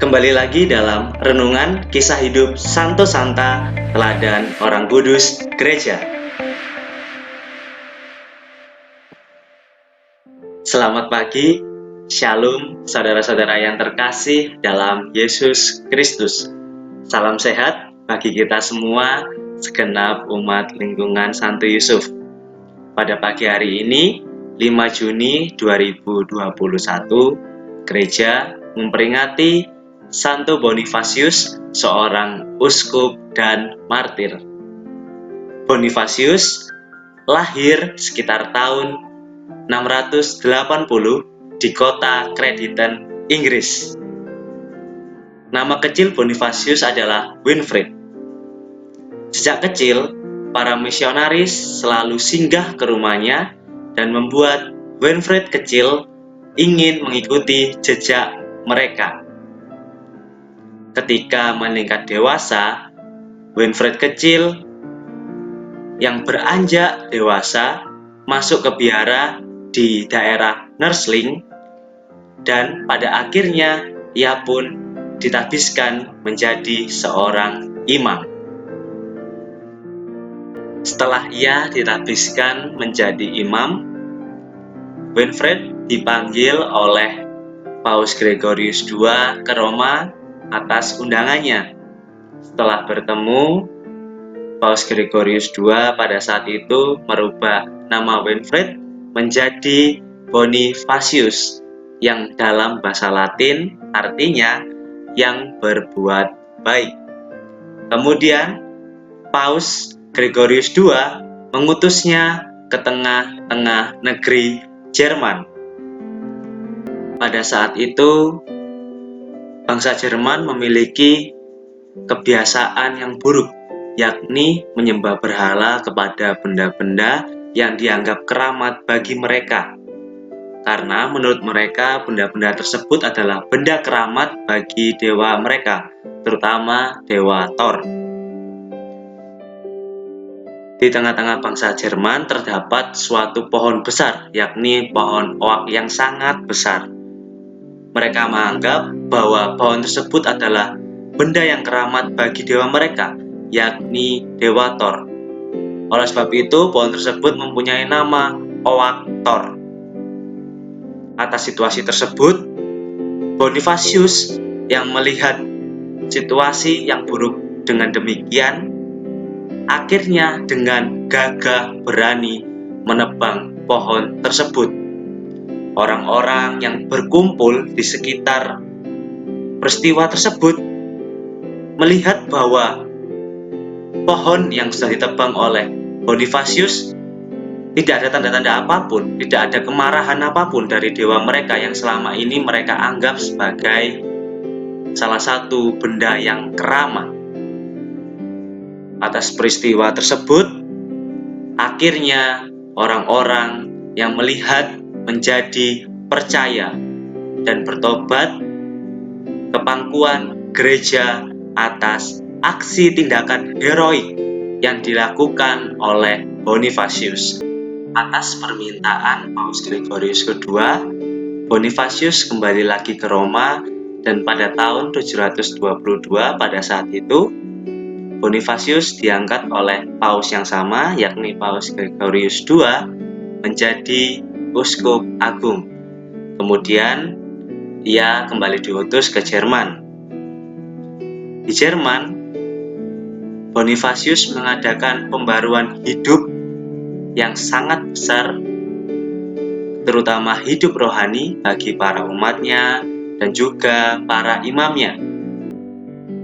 Kembali lagi dalam renungan kisah hidup Santo Santa, teladan orang kudus gereja. Selamat pagi, Shalom saudara-saudara yang terkasih dalam Yesus Kristus. Salam sehat bagi kita semua, segenap umat lingkungan Santo Yusuf. Pada pagi hari ini, 5 Juni 2021, gereja memperingati Santo Bonifasius, seorang uskup dan martir. Bonifasius lahir sekitar tahun 680 di kota Crediton, Inggris. Nama kecil Bonifasius adalah Winfrid. Sejak kecil, para misionaris selalu singgah ke rumahnya dan membuat Winfrid kecil ingin mengikuti jejak mereka. Ketika meningkat dewasa, Winfrid kecil yang beranjak dewasa masuk ke biara di daerah Nursling, dan pada akhirnya ia pun ditabiskan menjadi seorang imam. Setelah ia ditabiskan menjadi imam, Winfrid dipanggil oleh Paus Gregorius II ke Roma atas undangannya. Setelah bertemu, Paus Gregorius II pada saat itu merubah nama Winfrid menjadi Bonifasius, yang dalam bahasa Latin artinya yang berbuat baik. Kemudian Paus Gregorius II mengutusnya ke tengah-tengah negeri Jerman. Pada saat itu, bangsa Jerman memiliki kebiasaan yang buruk, yakni menyembah berhala kepada benda-benda yang dianggap keramat bagi mereka. Karena menurut mereka benda-benda tersebut adalah benda keramat bagi dewa mereka, terutama dewa Thor. Di tengah-tengah bangsa Jerman terdapat suatu pohon besar, yakni pohon oak yang sangat besar. Mereka menganggap bahwa pohon tersebut adalah benda yang keramat bagi dewa mereka, yakni dewa Thor. Oleh sebab itu, pohon tersebut mempunyai nama Oak Thor. Atas situasi tersebut, Bonifasius yang melihat situasi yang buruk dengan demikian, akhirnya dengan gagah berani menebang pohon tersebut. Orang-orang yang berkumpul di sekitar peristiwa tersebut melihat bahwa pohon yang sudah ditebang oleh Bonifasius tidak ada tanda-tanda apapun, tidak ada kemarahan apapun dari dewa mereka yang selama ini mereka anggap sebagai salah satu benda yang keramat. Atas peristiwa tersebut, akhirnya orang-orang yang melihat menjadi percaya dan bertobat ke pangkuan gereja atas aksi tindakan heroik yang dilakukan oleh Bonifasius. Atas permintaan Paus Gregorius II, Bonifasius kembali lagi ke Roma, dan pada tahun 722 pada saat itu, Bonifasius diangkat oleh Paus yang sama, yakni Paus Gregorius II, menjadi uskup agung. Kemudian ia kembali diutus ke Jerman. Di Jerman, Bonifasius mengadakan pembaruan hidup yang sangat besar, terutama hidup rohani bagi para umatnya dan juga para imamnya.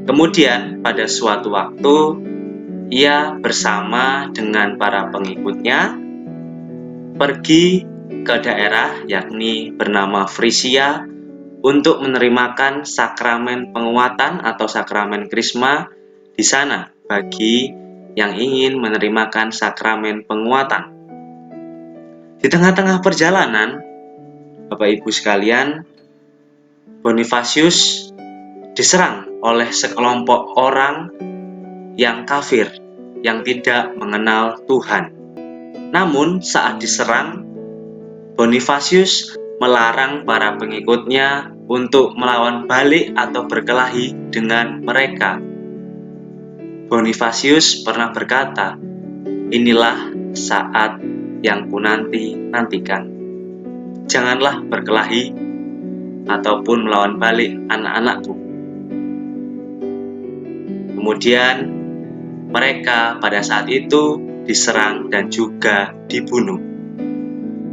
Kemudian pada suatu waktu, ia bersama dengan para pengikutnya pergi ke daerah yakni bernama Frisia untuk menerimakan sakramen penguatan atau sakramen krisma di sana bagi yang ingin menerimakan sakramen penguatan. Di tengah-tengah perjalanan, Bapak Ibu sekalian, Bonifasius diserang oleh sekelompok orang yang kafir, yang tidak mengenal Tuhan. Namun saat diserang, Bonifasius melarang para pengikutnya untuk melawan balik atau berkelahi dengan mereka. Bonifasius pernah berkata, "Inilah saat yang nantikan. Janganlah berkelahi ataupun melawan balik anak-anakku." Kemudian mereka pada saat itu diserang dan juga dibunuh.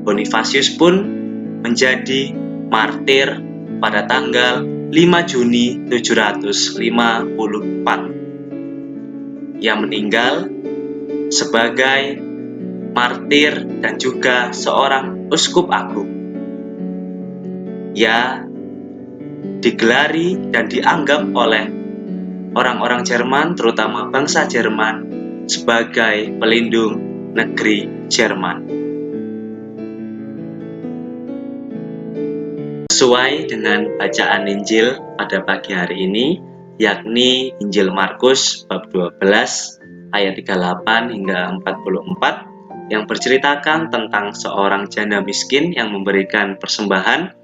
Bonifasius pun menjadi martir pada tanggal 5 Juni 754. Ia meninggal sebagai martir dan juga seorang uskup agung. Ia digelari dan dianggap oleh orang-orang Jerman, terutama bangsa Jerman, sebagai pelindung negeri Jerman. Sesuai dengan bacaan Injil pada pagi hari ini, yakni Injil Markus bab 12 ayat 38 hingga 44, yang berceritakan tentang seorang janda miskin yang memberikan persembahan.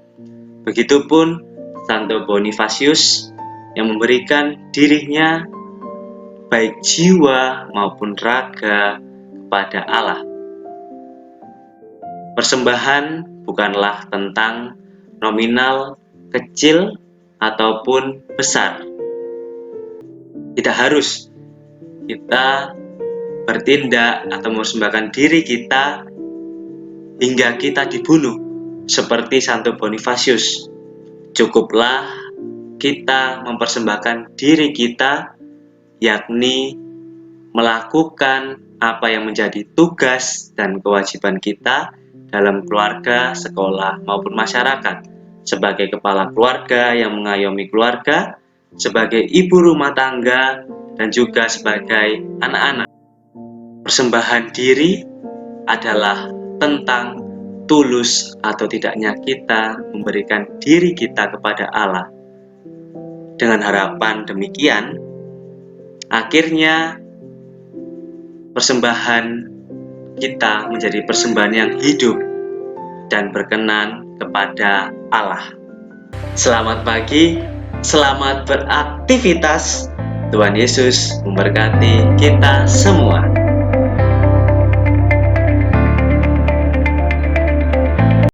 Begitupun Santo Bonifasius yang memberikan dirinya baik jiwa maupun raga kepada Allah. Persembahan bukanlah tentang nominal kecil ataupun besar. Tidak harus kita bertindak atau mempersembahkan diri kita hingga kita dibunuh seperti Santo Bonifasius. Cukuplah kita mempersembahkan diri kita, yakni melakukan apa yang menjadi tugas dan kewajiban kita dalam keluarga, sekolah, maupun masyarakat, sebagai kepala keluarga yang mengayomi keluarga, sebagai ibu rumah tangga, dan juga sebagai anak-anak. Persembahan diri adalah tentang tulus atau tidaknya kita memberikan diri kita kepada Allah. Dengan harapan demikian, akhirnya persembahan kita menjadi persembahan yang hidup dan berkenan kepada Allah. Selamat pagi, selamat beraktivitas. Tuhan Yesus memberkati kita semua.